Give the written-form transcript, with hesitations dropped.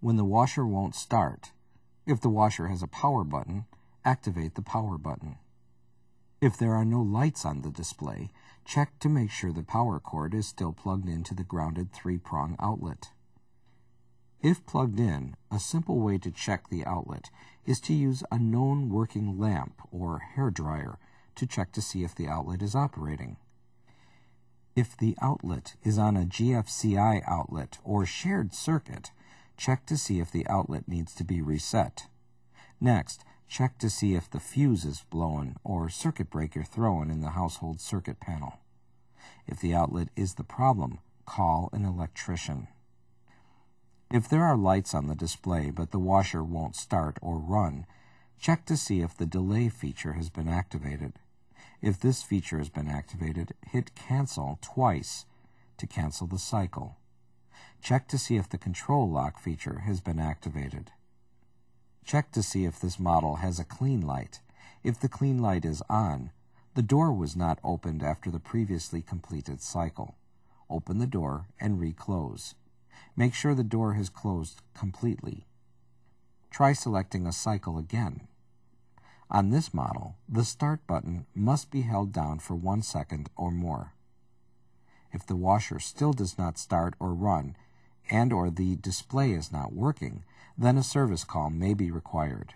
When the washer won't start, if the washer has a power button, activate the power button. If there are no lights on the display, check to make sure the power cord is still plugged into the grounded 3-prong outlet. If plugged in, a simple way to check the outlet is to use a known working lamp or hairdryer to check to see if the outlet is operating. If the outlet is on a GFCI outlet or shared circuit, check to see if the outlet needs to be reset. Next, check to see if the fuse is blown or circuit breaker thrown in the household circuit panel. If the outlet is the problem, call an electrician. If there are lights on the display but the washer won't start or run, check to see if the delay feature has been activated. If this feature has been activated, hit Cancel twice to cancel the cycle. Check to see if the control lock feature has been activated. Check to see if this model has a clean light. If the clean light is on, the door was not opened after the previously completed cycle. Open the door and reclose. Make sure the door has closed completely. Try selecting a cycle again. On this model, the Start button must be held down for 1 second or more. If the washer still does not start or run, and/or the display is not working, then a service call may be required.